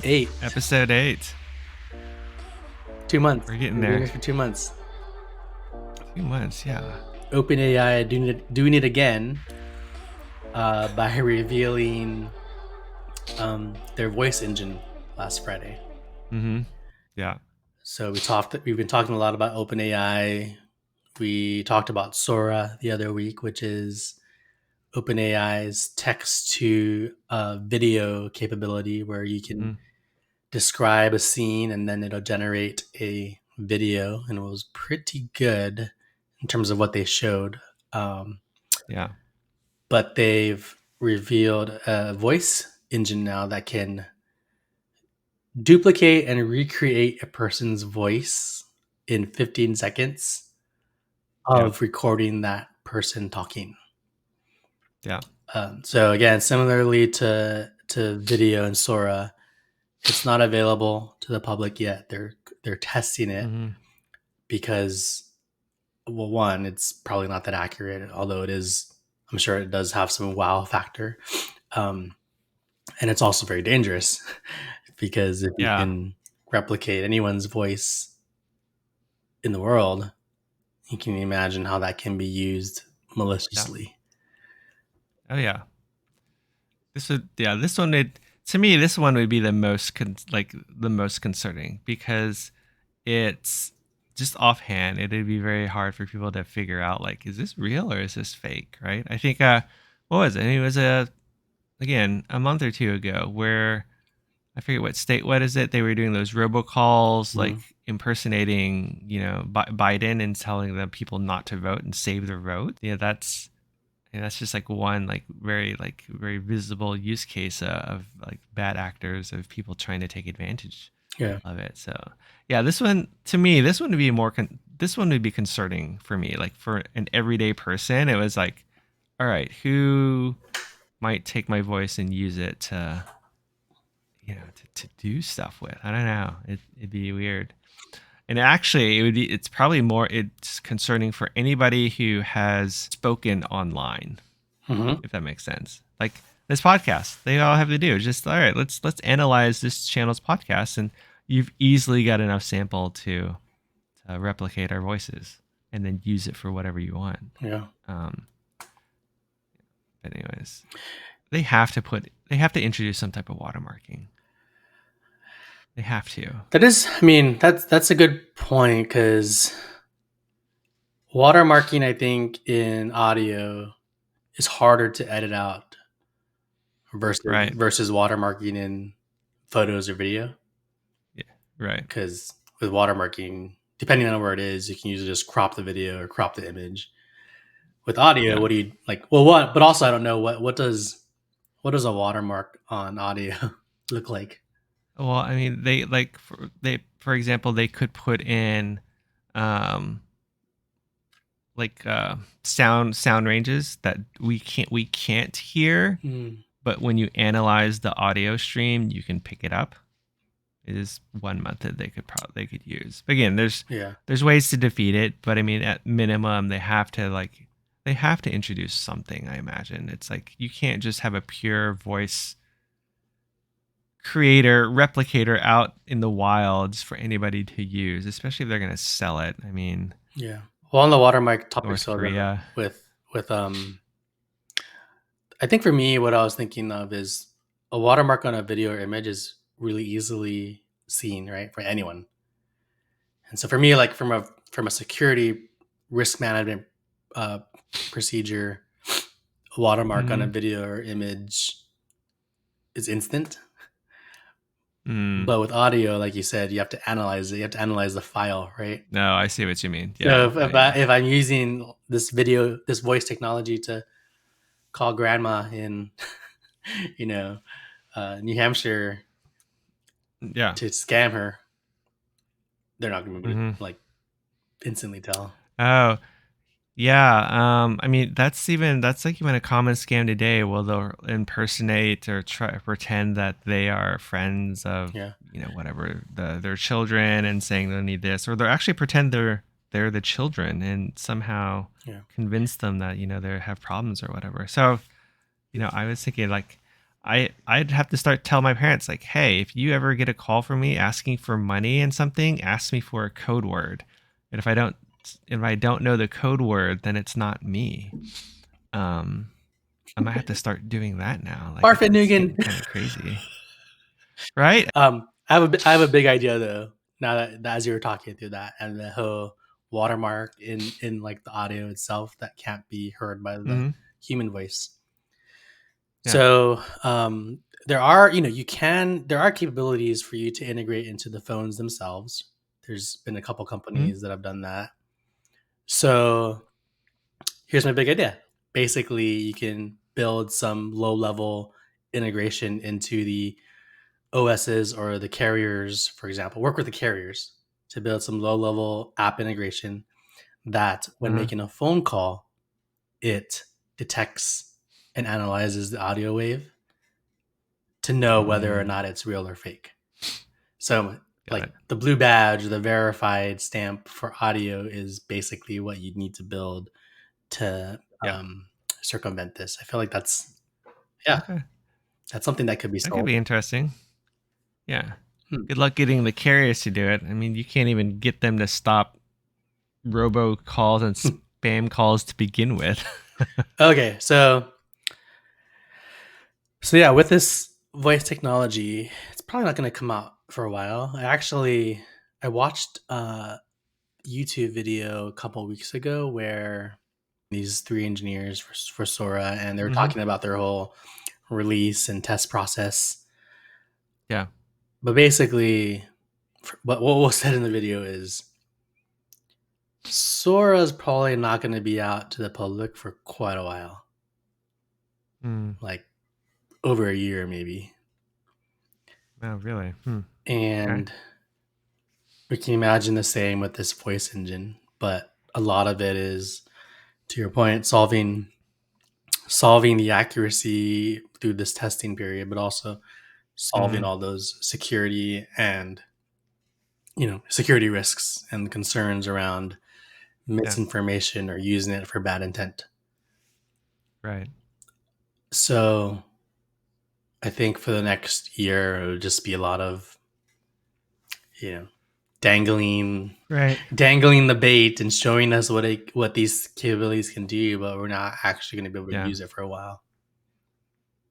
8. Episode 8. 2 months. We're getting We're there. doing it for 2 months. 2 months, yeah. OpenAI doing it again by revealing their voice engine last Friday. Mm-hmm. Yeah. So we've been talking a lot about OpenAI. We talked about Sora the other week, which is OpenAI's text to video capability, where you can describe a scene and then it'll generate a video, and it was pretty good in terms of what they showed. Yeah. But they've revealed a voice engine now that can duplicate and recreate a person's voice in 15 seconds of recording that person talking. Yeah. So again, similarly to video and Sora, it's not available to the public yet. They're testing it because, well, one, it's probably not that accurate, although it is. I'm sure it does have some wow factor, and it's also very dangerous because if you can replicate anyone's voice in the world, you can imagine how that can be used maliciously. Oh yeah. This one to me, this one would be the most concerning, because it's just offhand. It'd be very hard for people to figure out, like, is this real or is this fake, right? I think what was it? It was again a month or two ago where I forget what is it? They were doing those robocalls, like impersonating, Biden and telling the people not to vote and save their vote. Yeah, that's just like one very visible use case of like bad actors, of people trying to take advantage of it. So yeah, this one to me, this one would be this one would be concerning for me. Like, for an everyday person, it was like, all right, who might take my voice and use it to do stuff with? I don't know. It'd be weird. And actually, it's concerning for anybody who has spoken online, if that makes sense. Like this podcast, they all have to do is just, all right, let's analyze this channel's podcast, and you've easily got enough sample to replicate our voices and then use it for whatever you want. Yeah. Anyways, they have to introduce some type of watermarking. They have to. That's a good point, because watermarking, I think, in audio is harder to edit out versus watermarking in photos or video. Yeah, right. Because with watermarking, depending on where it is, you can usually just crop the video or crop the image. With audio, what do you like? Well, what? But also, I don't know what does a watermark on audio look like? Well, I mean, for example, they could put in sound ranges that we can't hear, but when you analyze the audio stream, you can pick it up. It is one method they could use. But again, there's ways to defeat it, but I mean, at minimum, they have to introduce something. I imagine it's like, you can't just have a pure voice replicator out in the wilds for anybody to use, especially if they're going to sell it. I mean, yeah. Well, on the watermark topic, North Korea. with I think for me, what I was thinking of is a watermark on a video or image is really easily seen, right, for anyone. And so for me, like from a security risk management procedure, a watermark on a video or image is instant. But with audio, like you said, you have to analyze it. You have to analyze the file, right? No, I see what you mean. Yeah. So if I'm using this voice technology to call grandma in, New Hampshire, to scam her, they're not going to be like instantly tell. Oh, yeah. I mean, that's even a common scam today. Well, they'll impersonate or try to pretend that they are friends of, whatever, their children, and saying they'll need this, or they'll actually pretend they're the children and somehow convince them that, they have problems or whatever. So, I was thinking, like, I'd have to start tell my parents like, hey, if you ever get a call from me asking for money and something, ask me for a code word. And if I don't know the code word, then it's not me. I might have to start doing that now. Like it's Parfanugan. getting kind of crazy, right? I have a big idea though. Now that as you were talking through that and the whole watermark in like the audio itself that can't be heard by the Mm-hmm. human voice. Yeah. So there are there are capabilities for you to integrate into the phones themselves. There's been a couple Mm-hmm. companies that have done that. So here's my big idea. Basically, you can build some low level integration into the OSs or the carriers, for example, work with the carriers to build some low level app integration that when Uh-huh. making a phone call, it detects and analyzes the audio wave to know whether or Mm, not it's real or fake. So, got like it. the blue badge, the verified stamp for audio is basically what you need to build to Yeah. circumvent this. I feel like yeah, Okay. that's something that could be That could sold. be interesting. Yeah. Hmm. Good luck getting the carriers to do it. I mean, you can't even get them to stop robo calls and spam calls to begin with. Okay, so yeah, with this voice technology, it's probably not going to come out for a while. I watched a YouTube video a couple weeks ago where these three engineers for Sora, and they were Mm-hmm. talking about their whole release and test process. Yeah. But basically, what was said in the video is Sora is probably not going to be out to the public for quite a while, Mm. like over a year maybe. Oh, really? Hmm. Okay. And we can imagine the same with this voice engine, but a lot of it is, to your point, solving the accuracy through this testing period, but also solving Mm. all those security and security risks and concerns around Yeah. misinformation or using it for bad intent. Right. So I think for the next year, it would just be a lot of you know dangling Right. dangling the bait and showing us what these capabilities can do, but we're not actually going to be able to Yeah. use it for a while.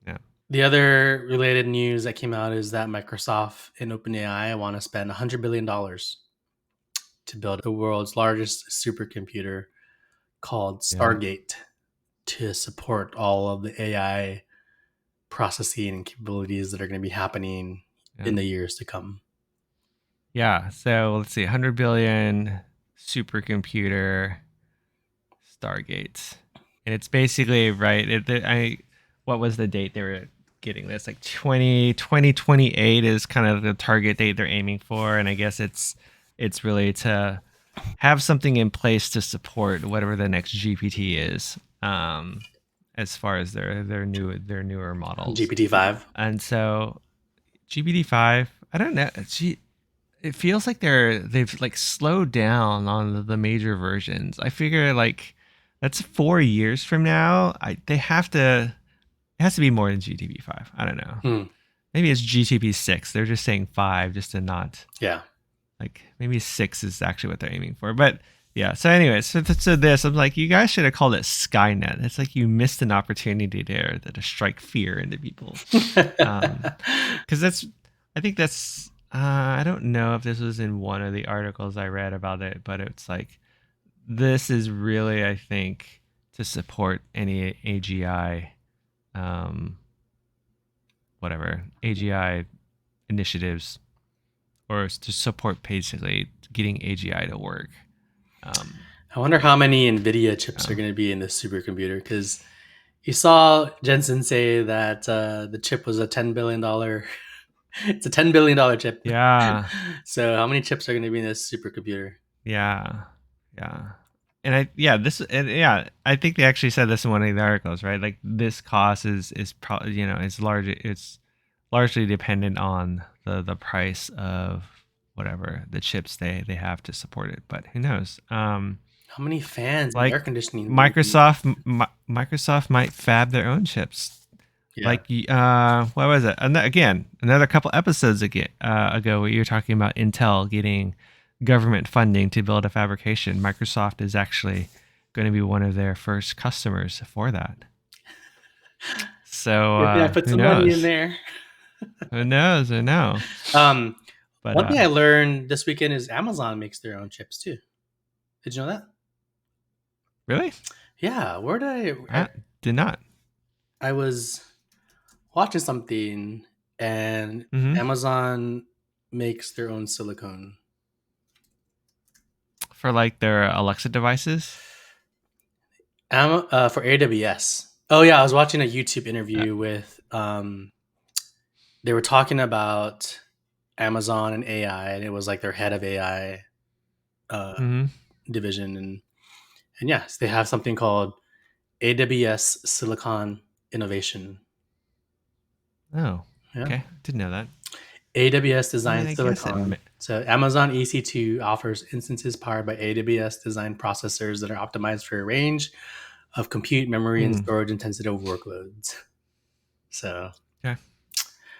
Yeah. The other related news that came out is that Microsoft and OpenAI want to spend $100 billion to build the world's largest supercomputer called Yeah. Stargate to support all of the AI processing and capabilities that are going to be happening Yeah. in the years to come. Yeah. So let's see, 100 billion supercomputer Stargate, and it's basically right. What was the date they were getting this? Like 2028 is kind of the target date they're aiming for, and I guess it's really to have something in place to support whatever the next GPT is. As far as their newer models, GPT-5. and so GPT-5, I don't know. It feels like they've like slowed down on the major versions. I figure like that's 4 years from now. They have to. It has to be more than GTP5. I don't know. Hmm. Maybe it's GTP6. They're just saying 5 just to not Yeah. like maybe 6 is actually what they're aiming for. But yeah. So anyway, so this I'm like, you guys should have called it Skynet. It's like you missed an opportunity there to strike fear into people. Because I think that's I don't know if this was in one of the articles I read about it, but it's like this is really, I think, to support any AGI, um, whatever AGI initiatives, or to support basically getting AGI to work. Um, I wonder how many NVIDIA chips are uh, going to be in this supercomputer, because you saw Jensen say that the chip was a $10 billion. It's a $10 billion chip. yeah, So how many chips are going to be in this supercomputer? yeah, yeah. And I think they actually said this in one of the articles, right? Like this cost is probably it's largely dependent on the price of whatever the chips they have to support it. But who knows? How many fans and air Like conditioning do you need? Microsoft might fab their own chips. Yeah. Like, what was it? Again, another couple episodes ago, you were talking about Intel getting government funding to build a fabrication. Microsoft is actually going to be one of their first customers for that. So Maybe I put who some money in knows? there. Who knows? I know. Um, But one thing I learned this weekend is Amazon makes their own chips too. Did you know that? really, Yeah. Where did I did not. I was watching something, and Hmm. Amazon makes their own silicone. For like their Alexa devices. For AWS. Oh yeah, I was watching a YouTube Uh, interview with. They were talking about Amazon and AI, and it was like their head of AI uh, mhm. division, and yes, they have something called AWS Silicon Innovation. Oh, Yeah, okay. Didn't know that. AWS I mean, designed I guess silicon. So Amazon EC2 offers instances powered by AWS designed processors that are optimized for a range of compute, memory, and hmm. storage intensive workloads. So Okay.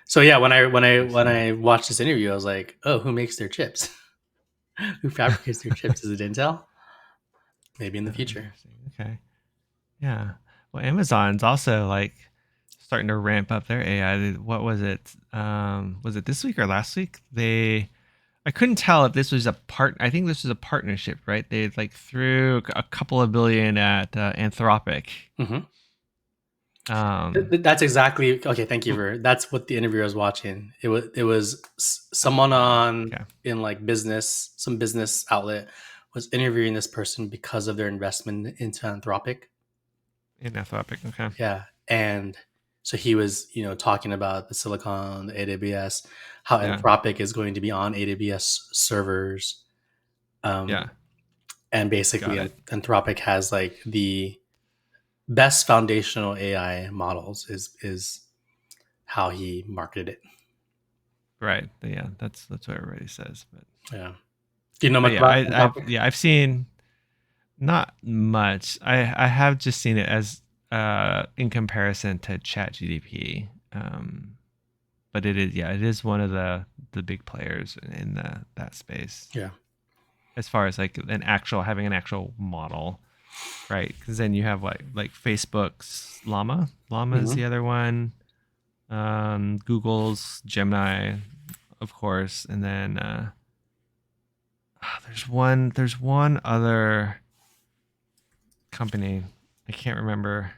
so yeah, when Interesting. I watched this interview, I was like, oh, who makes their chips? Who fabricates their chips? Is it Intel? Maybe in the Oh, future. interesting. Okay. Yeah. Well, Amazon's also like starting to ramp up their AI. What was it? Was it this week or last week? I couldn't tell if this was a I think this was a partnership, right? They like threw a couple of billion at Anthropic. Hmm. Um, That's exactly okay. Thank you for that's what the interviewer was watching. It was someone yeah. on Okay. in like business, some business outlet was interviewing this person because of their investment into Anthropic. In Anthropic. Okay. Yeah, and so he was talking about the Silicon, the AWS, how Yeah. Anthropic is going to be on AWS servers, Yeah. and basically Got it. Anthropic has like the best foundational AI models is how he marketed it. Right. Yeah. That's what everybody says. Yeah. Do you know But much yeah, about Anthropic? I've seen not much. I have just seen it as in comparison to ChatGPT. But it is one of the big players in that space Yeah. as far as like having an actual model, right? Because then you have like Facebook's Llama is Hmm. the other one, Google's Gemini, of course, and then there's one other company. I can't remember.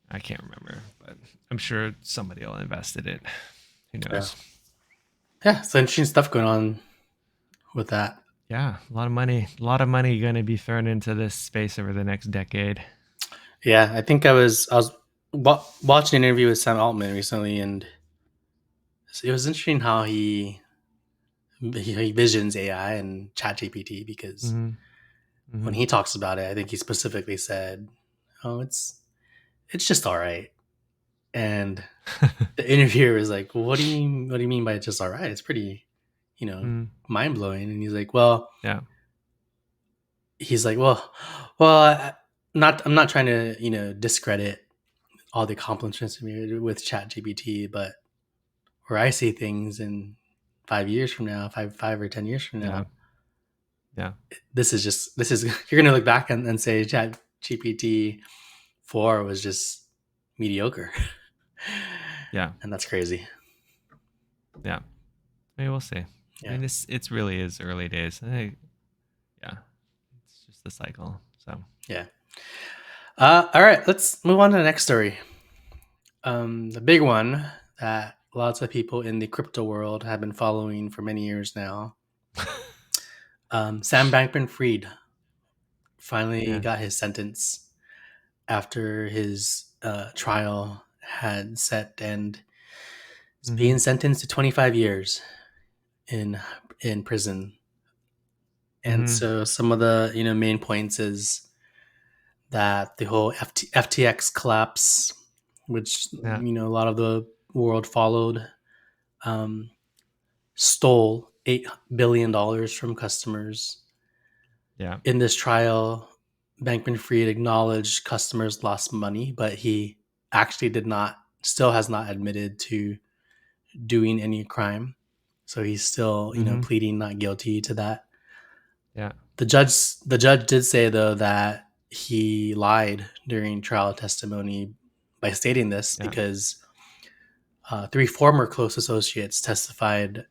I can't remember, but I'm sure somebody will invest in it. Who Yeah. knows? Yeah. So interesting stuff going on with that. Yeah, a lot of money going to be thrown into this space over the next decade. Yeah. I was watching an interview with Sam Altman recently, and it was interesting how he visions AI and ChatGPT because Hmm. when Hmm. he talks about it, I think he specifically said, "Oh, it's just all right." And the interviewer was like, well, what do you mean by it's just all right? It's pretty, you know, Mm, mind blowing." And yeah, he's like, well, I'm not trying to, discredit all the accomplishments with Chat GPT, but where I see things in 5 years from now, five or 10 years from yeah, now, yeah, this is you're gonna look back and say Chat GPT 4 was just mediocre, yeah, and that's crazy. yeah. Maybe we'll see. I Yeah, mean, it's really is early days. Yeah, it's just the cycle. So yeah. All right, let's move on to the next story. The big one that lots of people in the crypto world have been following for many years now. Sam Bankman-Fried finally yeah. got his sentence after his trial had set, and is Mm-hmm. being sentenced to 25 years in in prison. And Mm-hmm. so some of the main points is that the whole FTX collapse, which Yeah, a lot of the world followed, um, stole $8 billion from customers. yeah. In this trial, Bankman Fried acknowledged customers lost money, but he actually still has not admitted to doing any crime. So he's still, pleading not guilty to that. Yeah. The judge did say though that he lied during trial testimony by stating this Yeah. because 3 former close associates testified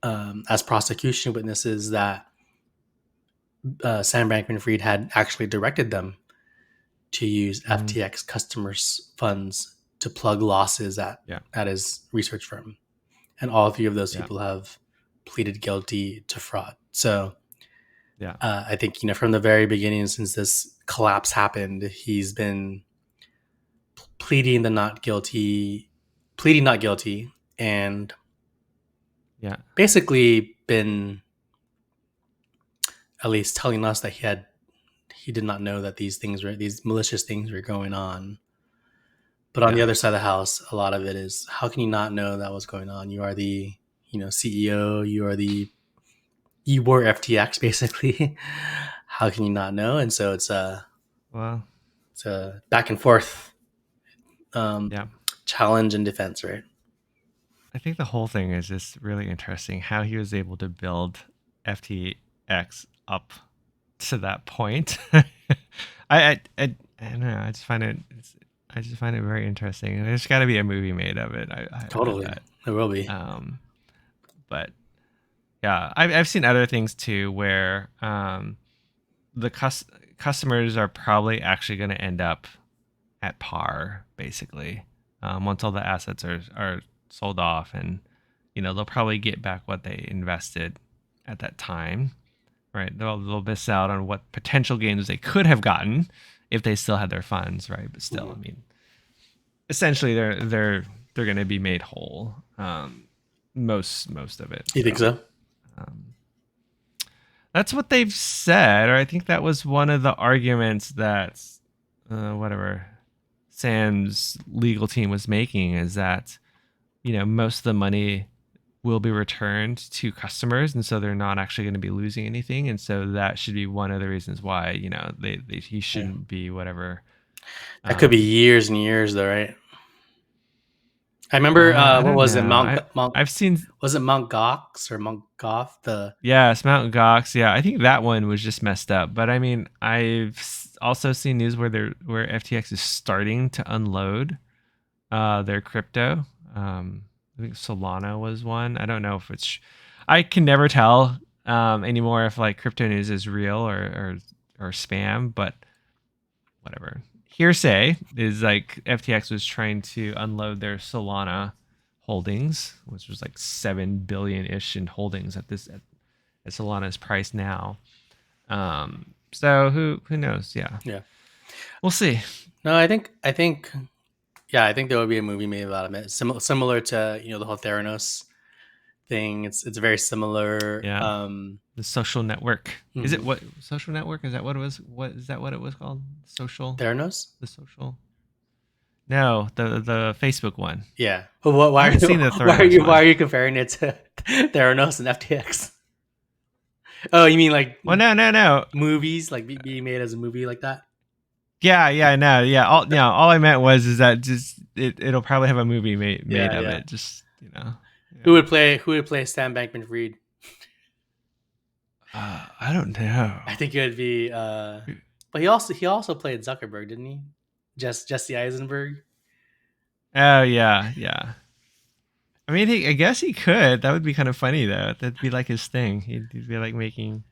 as prosecution witnesses that Sam Bankman-Fried had actually directed them to use FTX customers' funds to plug losses at his research firm, and all 3 of those people have pleaded guilty to fraud. So, I think from the very beginning, since this collapse happened, he's been pleading not guilty, and basically been at least telling us that he did not know that these malicious things were going on. But on the other side of the house, a lot of it is, how can you not know that was going on? You are the CEO. You were FTX basically. How can you not know? And so it's a back and forth challenge and defense, right? I think the whole thing is just really interesting how he was able to build FTX up to that point. I don't know. I just find it very interesting. And there's got to be a movie made of it. Totally, there will be. But yeah, I've seen other things too where the customers are probably actually going to end up at par, basically, once all the assets are sold off, and they'll probably get back what they invested at that time, right? They'll miss out on what potential gains they could have gotten if they still had their funds, right? But still, I mean, essentially they're going to be made whole, most of it. You think so? That's what they've said, or I think that was one of the arguments that whatever Sam's legal team was making, is that most of the money will be returned to customers, and so they're not actually going to be losing anything, and so that should be one of the reasons why he shouldn't be whatever. That could be years and years, though, right? I remember what was it? I've seen. Was it Mount Gox or Mount Goth? Yes, Mount Gox. Yeah, I think that one was just messed up. But I mean, I've also seen news where FTX is starting to unload their crypto. I think Solana was one. I don't know if it's. I can never tell anymore if like crypto news is real or spam. But whatever. Hearsay is like FTX was trying to unload their Solana holdings, which was like 7 billion ish in holdings at Solana's price now. So who knows? Yeah, we'll see. No, I think there would be a movie made about it. Similar to the whole Theranos thing. It's very similar. Yeah. The social network. Is it what social network? Is that what it was? What is that? What it was called? Social Theranos. The social. No, the Facebook one. Yeah, but why are you comparing it to Theranos and FTX? Oh, you mean like? Well, no. Movies like being made as a movie like that. Yeah, no, yeah. All I meant is that just it'll probably have a movie made of it. Just Yeah. Who would play Sam Bankman-Fried? I don't know. I think it would be. But he also played Zuckerberg, didn't he? Jesse Eisenberg. Oh yeah. I mean, I guess he could. That would be kind of funny though. That'd be like his thing. He'd be like making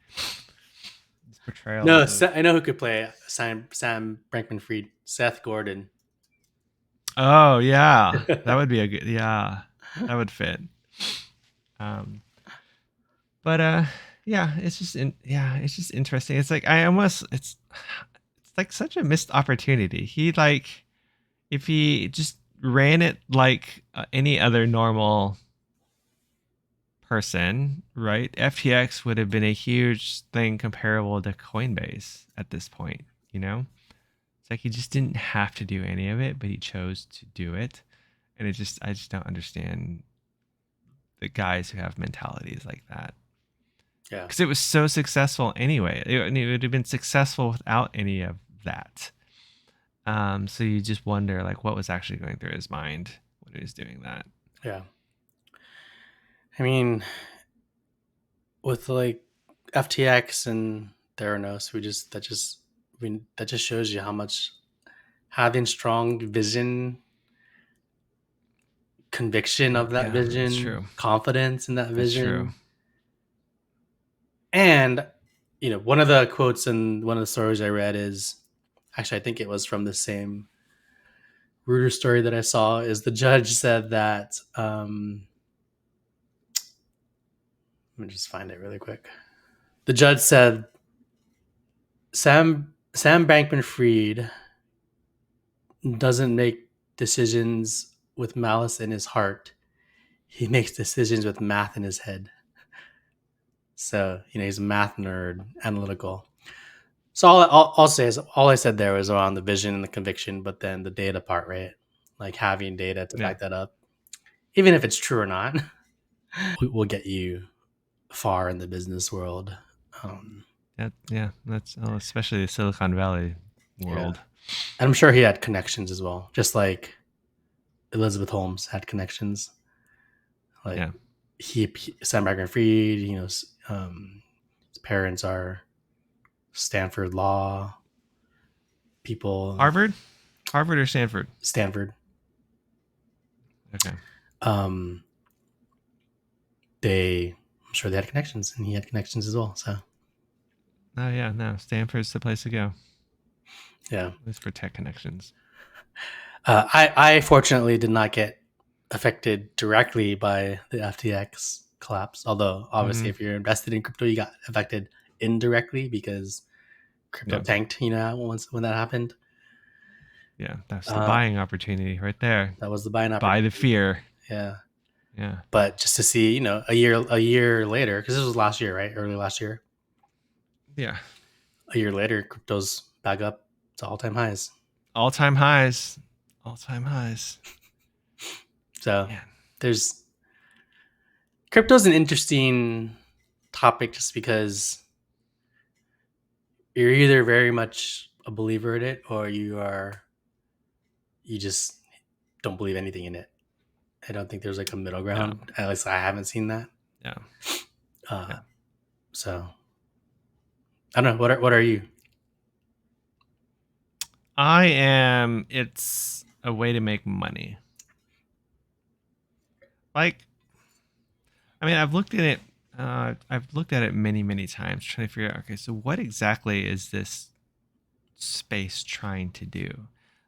his portrayal. No, I know who could play Sam Bankman-Fried. Seth Gordon. Oh yeah, that would be a good. Yeah, that would fit. But yeah, it's just interesting. It's like it's like such a missed opportunity. If he just ran it like any other normal person, right? FTX would have been a huge thing comparable to Coinbase at this point, It's like he just didn't have to do any of it, but he chose to do it. And I just don't understand the guys who have mentalities like that. Yeah. Because it was so successful anyway. It would have been successful without any of that. So you just wonder like what was actually going through his mind when he was doing that. Yeah. I mean, with like FTX and Theranos, that just shows you how much having strong vision, conviction of that Yeah, that's vision, true. confidence in that That's true. vision. And one of the quotes in one of the stories I read is actually I think it was from the same Reuters story that I saw. Is the judge said that let me just find it really quick. The judge said Sam Bankman-Fried doesn't make decisions with malice in his heart. He makes decisions with math in his head. So he's a math nerd, analytical. So I'll say is all I said there was around the vision and the conviction, but then the data part, right? Like having data to Yeah. back that up, even if it's true or not, will get you far in the business world. Um, Yeah, that's especially the Silicon Valley yeah, world. and I'm sure he had connections as well, just like Elizabeth Holmes had connections. Like Yeah. Sam Bankman-Fried, his parents are Stanford law people. Harvard? Harvard or Stanford? Stanford. Okay. Um, I'm sure they had connections, and he had connections as well. So Oh yeah, no, Stanford's the place to go. yeah, At least for tech connections. I fortunately did not get affected directly by the FTX collapse. Although obviously, Mm-hmm. if you're invested in crypto, you got affected indirectly because crypto Yeah. tanked. Once when that happened, Yeah. That's the uh, buying opportunity right there. that was the buying Buy the opportunity. fear. Yeah, Yeah. but just to see, a year later, because this was last year, right? Early last year. Yeah. A year later, crypto's back up to all-time highs. All time highs. All time highs. So Man. there's crypto's an interesting topic just because you're either very much a believer in it or you just don't believe anything in it. I don't think there's like a middle Yeah. ground. At least I haven't seen that. Yeah. Uh, Yeah. so I don't know. What are you? I am. It's a way to make money. Like, I mean, I've looked at it. I've looked at it many, many times, trying to figure out. Okay, so what exactly is this space trying to do?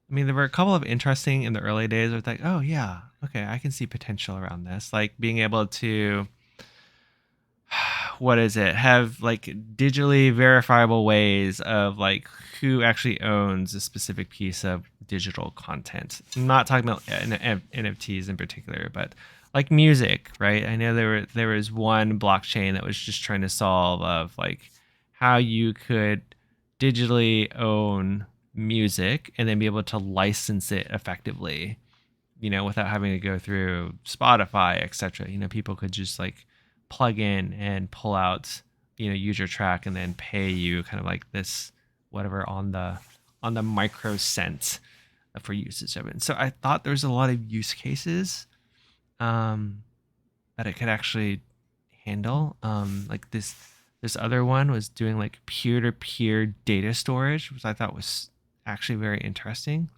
I mean, there were a couple of interesting in the early days. I was like, oh yeah, okay, I can see potential around this, like being able to what is it, have like digitally verifiable ways of like who actually owns a specific piece of digital content. I'm not talking about NFTs in particular, but like music, right? I know there was one blockchain that was just trying to solve of like how you could digitally own music and then be able to license it effectively, without having to go through Spotify, etc. People could just like plug in and pull out, use your track and then pay you kind of like this whatever on the micro cent for usage of it. And so I thought there was a lot of use cases um, that it could actually handle. Like this other one was doing like peer-to-peer data storage, which I thought was actually very interesting,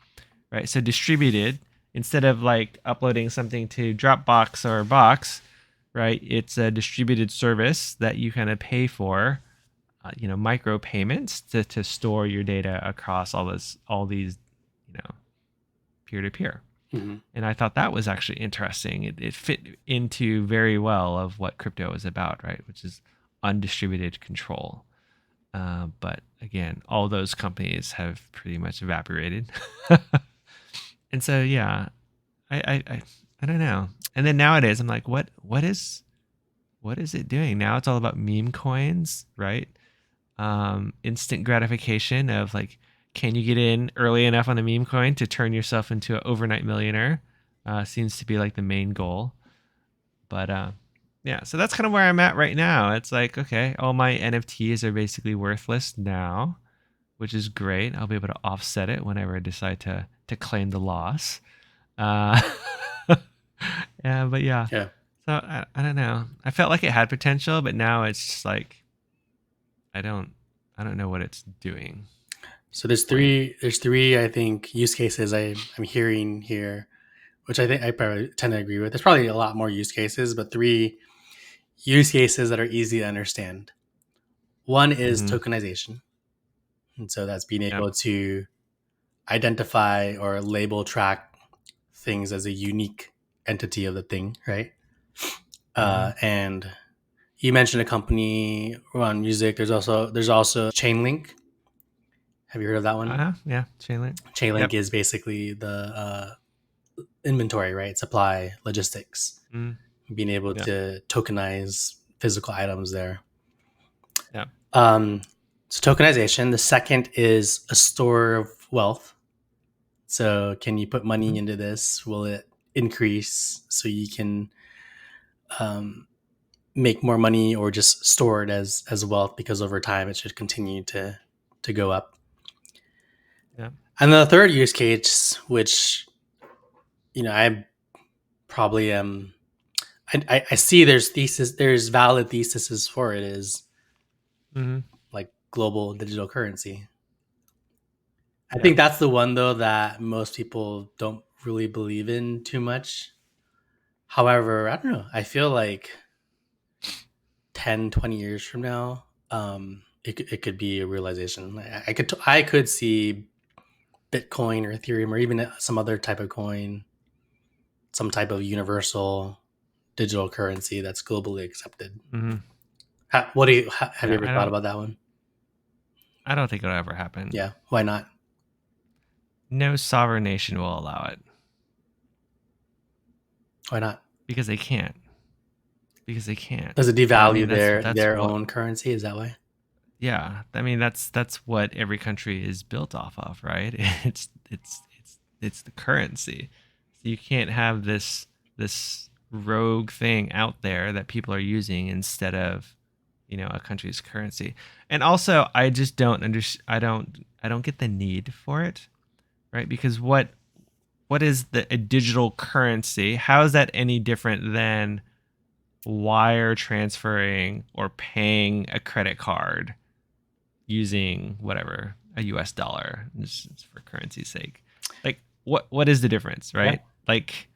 right? So distributed, instead of like uploading something to Dropbox or Box, right? It's a distributed service that you kind of pay for, micro payments to store your data across all these, peer to peer. Mm-hmm. And I thought that was actually interesting. It fit into very well of what crypto is about, right? Which is undistributed control. But again, all those companies have pretty much evaporated. And so yeah, I don't know. And then nowadays I'm like, what is it doing? Now it's all about meme coins, right? Instant gratification of like, can you get in early enough on a meme coin to turn yourself into an overnight millionaire? Seems to be like the main goal. But yeah, so that's kind of where I'm at right now. It's like, okay, all my NFTs are basically worthless now. which is great. I'll be able to offset it whenever I decide to claim the loss. Uh, yeah, but yeah. Yeah. So I don't know. I felt like it had potential, but now it's just like I don't know what it's doing. So there's three I think use cases I'm hearing here, which I think I probably tend to agree with. There's probably a lot more use cases, but three use cases that are easy to understand. One is Mm-hmm. tokenization. And so that's being Yep. able to identify or label track things as a unique entity of the thing, right? Mm-hmm. And you mentioned a company around music. There's also Chainlink. Have you heard of that one? Yeah. Chainlink. Chainlink Yep. is basically the inventory, right? Supply logistics, Mm-hmm. being able Yep. to tokenize physical items there. Yep. Um, so tokenization. The second is a store of wealth. So can you put Mm-hmm. money into this? Will it increase so you can um, make more money, or just store it as wealth because over time it should continue to go up? Yep. And the third use case, which I probably am, I see there's valid theses for it, is Mm-hmm. like global digital currency. I Yep. think that's the one though that most people don't really believe in too much. However, I don't know. I feel like 10, 20 years from now, it could be a realization. I could see Bitcoin or Ethereum or even some other type of coin, some type of universal digital currency that's globally accepted. Mm-hmm. Have you Yeah. ever thought about that one? I don't think it'll ever happen. Yeah, why not? No sovereign nation will allow it Why not? because they can't. Because they can't. Does it I mean, devalue that's their what. own currency? Is that why? Yeah. I mean, that's what every country is built off of, right? It's the currency. So you can't have this rogue thing out there that people are using instead of a country's currency. And also, I just don't understand. I don't get the need for it, right? Because what is a digital currency? How is that any different than wire transferring or paying a credit card using whatever, a US dollar, just for currency's sake? Like what is the difference, Yeah. right? Like,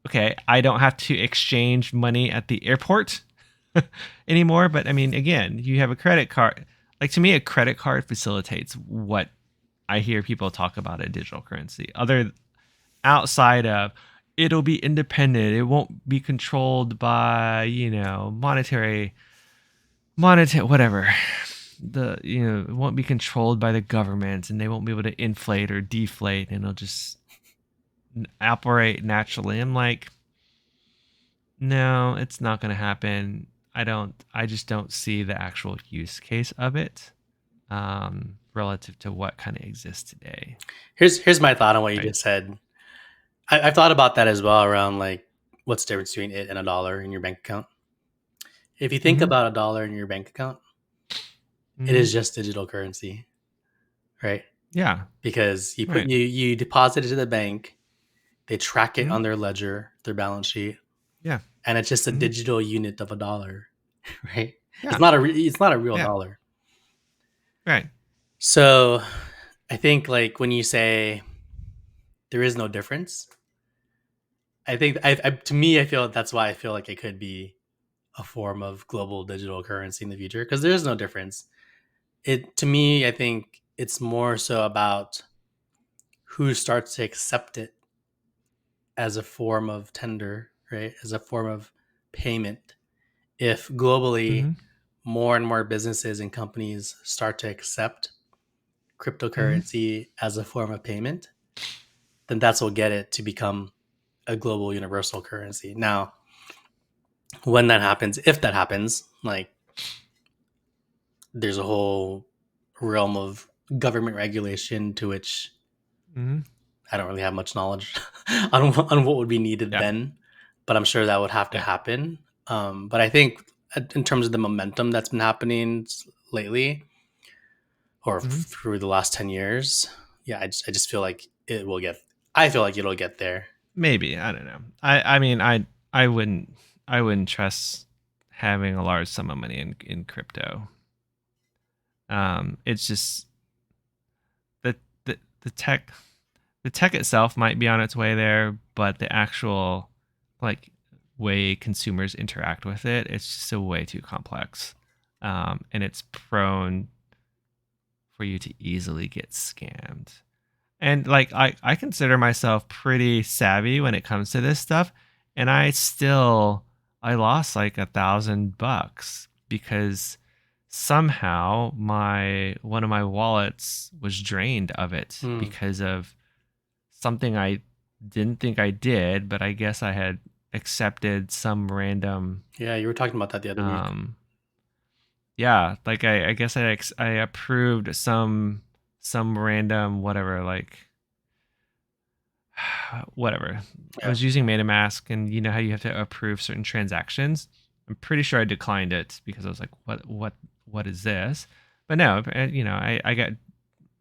okay, I don't have to exchange money at the airport anymore, but I mean, again, you have a credit card. Like, to me, a credit card facilitates what I hear people talk about a digital currency. Outside of, it'll be independent, it won't be controlled by monetary whatever, it won't be controlled by the government, and they won't be able to inflate or deflate, and it'll just operate naturally. I'm like, no, it's not going to happen. I just don't see the actual use case of it, relative to what kind of exists today. Here's my thought on what you Right. just said. I've thought about that as well, around like what's the difference between it and a dollar in your bank account. If you think Mm-hmm. about a dollar in your bank account, it Mm-hmm. is just digital currency, right? Yeah. Because Right. you deposit it to the bank, they track it Mm-hmm. on their ledger, their balance sheet, Yeah. and it's just a Mm-hmm. digital unit of a dollar, right? It's Yeah. not a real Yeah. dollar. Right. So I think like when you say there is no difference, I think to me I feel that's why I feel like it could be a form of global digital currency in the future, because there is no difference. It to me, I think it's more so about who starts to accept it as a form of tender, right? As a form of payment. If globally Mm-hmm. more and more businesses and companies start to accept Mm-hmm. cryptocurrency as a form of payment, then that's what will get it to become a global universal currency. Now, when that happens, if that happens, like there's a whole realm of government regulation to which Mm-hmm. I don't really have much knowledge on what would be needed Yeah. then, but I'm sure that would have to Yeah. happen. But I think in terms of the momentum that's been happening lately, or through the last 10 years. Yeah, I just feel like it will get. I feel like it'll get there. Maybe, I don't know. I mean, I wouldn't trust having a large sum of money in crypto. It's just the tech itself might be on its way there, but the actual like way consumers interact with it, it's just so way too complex, and it's prone for you to easily get scammed. And like I consider myself pretty savvy when it comes to this stuff, and I lost like $1,000 because somehow my one of my wallets was drained of it because of something I didn't think I did, but I guess I had accepted some random. Yeah, you were talking about that the other week. Yeah, like I guess I approved some random whatever, like whatever. Yeah. I was using MetaMask, and you know how you have to approve certain transactions. I'm pretty sure I declined it because I was like, what is this? But no, you know, I got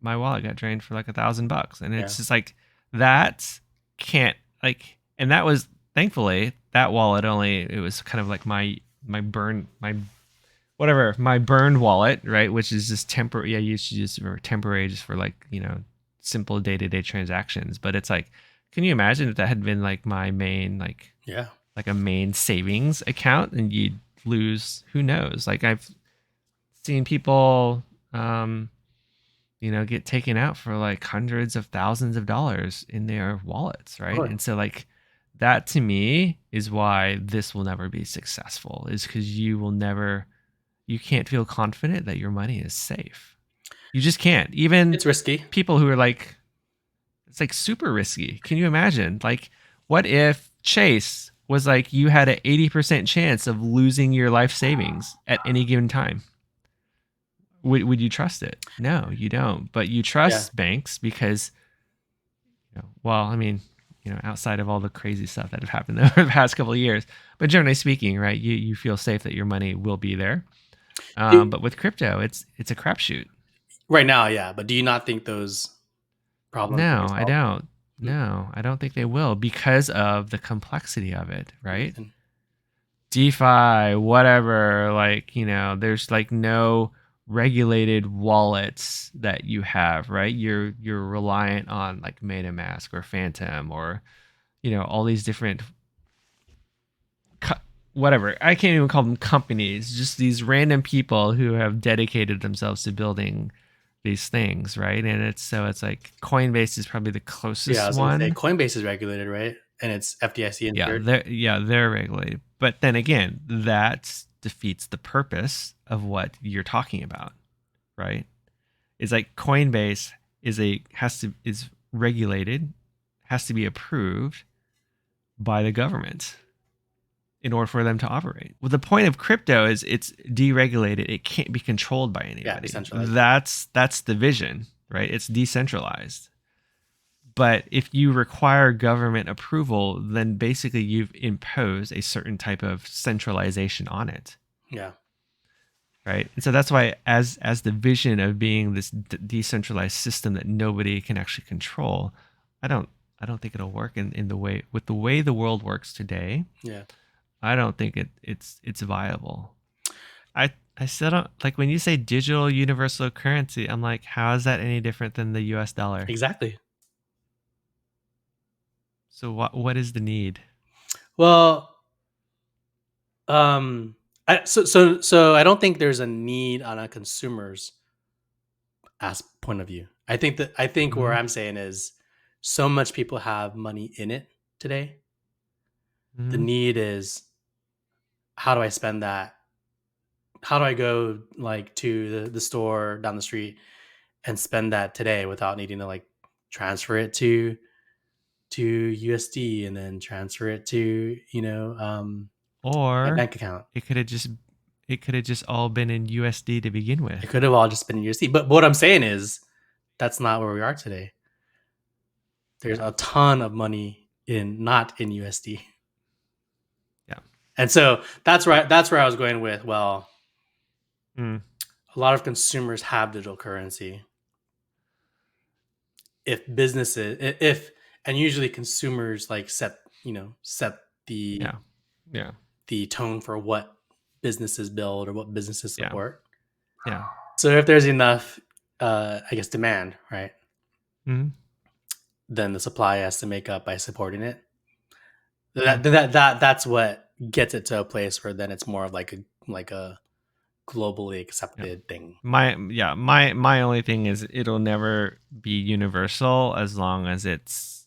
my wallet got drained for like $1,000, and it's just like that can't like, and that was thankfully that wallet only, it was kind of like my burned wallet, right, which is just temporary. Yeah, you should just temporary just for like, you know, simple day-to-day transactions. But it's like, can you imagine if that had been like my main like a main savings account, and you'd lose, who knows? Like I've seen people you know, get taken out for like hundreds of thousands of dollars in their wallets, right? Sure. And so like that to me is why this will never be successful, is because you can't feel confident that your money is safe. You just can't. Even it's risky. People who are like, it's like super risky. Can you imagine? Like, what if Chase was like, you had an 80% chance of losing your life savings at any given time? Would you trust it? No, you don't. But you trust banks because, you know, well, I mean, you know, outside of all the crazy stuff that have happened over the past couple of years, but generally speaking, right, you feel safe that your money will be there. But with crypto, it's a crapshoot. Right now, yeah. But do you not think those problems will No, be I solved? don't. No, I don't think they will because of the complexity of it, right? DeFi, whatever, like, you know, there's like no regulated wallets that you have, right? You're reliant on like MetaMask or Phantom or, you know, all these different whatever. I can't even call them companies, just these random people who have dedicated themselves to building these things, right? And it's like Coinbase is probably the closest I was one. gonna say Coinbase is regulated, right? And it's FDIC insured. They're regulated. But then again, that defeats the purpose of what you're talking about, right? It's like Coinbase is regulated, has to be approved by the government in order for them to operate. Well, the point of crypto is it's deregulated. It can't be controlled by anybody. Yeah, decentralized. That's the vision, right? It's decentralized. But if you require government approval, then basically you've imposed a certain type of centralization on it. Yeah. Right. And so that's why as the vision of being this decentralized system that nobody can actually control, I don't think it'll work in the way the world works today. Yeah. I don't think it's viable. I still don't, like, when you say digital universal currency, I'm like, how is that any different than the US dollar? Exactly. So what is the need? Well, so I don't think there's a need on a consumer's point of view. I think where I'm saying is so much people have money in it today. The need is, how do I spend that? How do I go like to the store down the street and spend that today without needing to like transfer it to USD and then transfer it to, my Or bank account. it could have just all been in USD to begin with. It could have all just been in USD. But what I'm saying is that's not where we are today. There's a ton of money not in USD. Yeah. And so that's where I was going with, well, a lot of consumers have digital currency. If businesses, if and usually consumers like set the the tone for what businesses build or what businesses support. Yeah. So if there's enough, I guess, demand, right, then the supply has to make up by supporting it. That's what gets it to a place where then it's more of like a globally accepted thing. My only thing is it'll never be universal as long as it's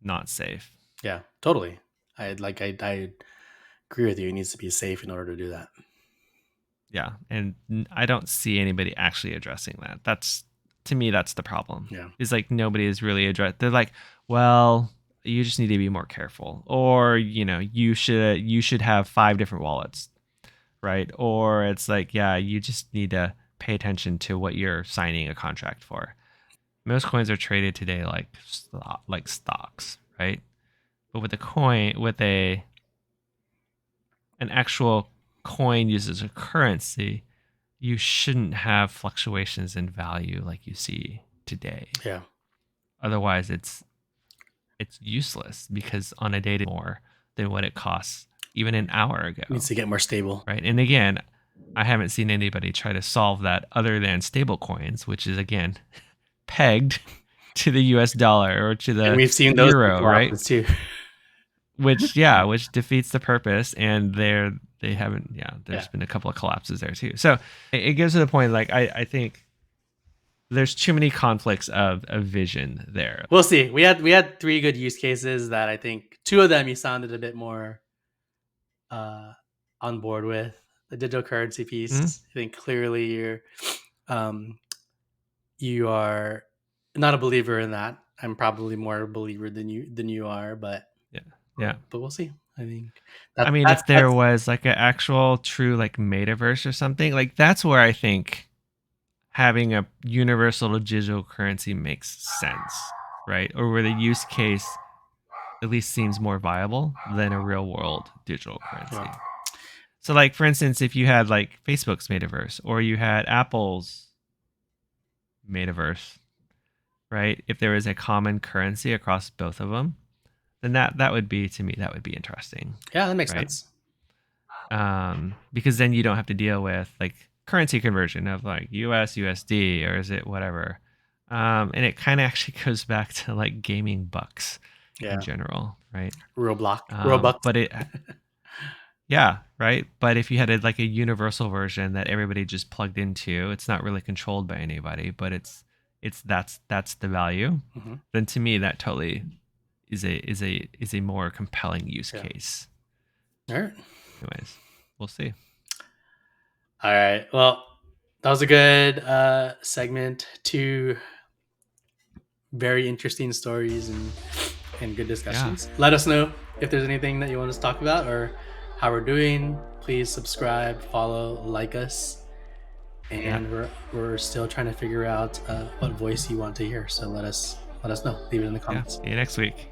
not safe. Yeah, totally. I agree with you. It needs to be safe in order to do that. Yeah, and I don't see anybody actually addressing that. That's, to me, that's the problem. Yeah, it's like nobody is really addressed. They're like, well, you just need to be more careful, or you should have 5 different wallets, right? Or it's like, yeah, you just need to pay attention to what you're signing a contract for. Most coins are traded today like stocks, right? But with an actual coin used as a currency, you shouldn't have fluctuations in value like you see today. Yeah. Otherwise, it's useless, because on a day more than what it costs even an hour ago. It needs to get more stable, right? And again, I haven't seen anybody try to solve that other than stable coins, which is again pegged to the US dollar or to the and we've seen those euro, right? too. which defeats the purpose, and they haven't. There's been a couple of collapses there too. So it gives to the point, like I think there's too many conflicts of vision there. We'll see. We had 3 good use cases that I think 2 of them you sounded a bit more on board with. The digital currency piece, I think clearly you are not a believer in that. I'm probably more a believer than you are, but but we'll see. I think if there was like an actual true like metaverse or something, like that's where I think having a universal digital currency makes sense, right? Or where the use case at least seems more viable than a real world digital currency. Yeah. So like, for instance, if you had like Facebook's metaverse, or you had Apple's metaverse, right? If there was a common currency across both of them, then that would be, to me, that would be interesting. Yeah, that makes sense. Because then you don't have to deal with like currency conversion of like US, USD, or is it whatever. And it kind of actually goes back to like gaming bucks in general, right? Roblox. But it, yeah, right. But if you had like a universal version that everybody just plugged into, it's not really controlled by anybody, but that's the value. Then to me, that totally is a more compelling use case. All right. Anyways, we'll see. All right. Well, that was a good segment. 2 very interesting stories and good discussions. Yeah. Let us know if there's anything that you want us to talk about or how we're doing. Please subscribe, follow, like us. And we're still trying to figure out what voice you want to hear. So let us know. Leave it in the comments. See you next week.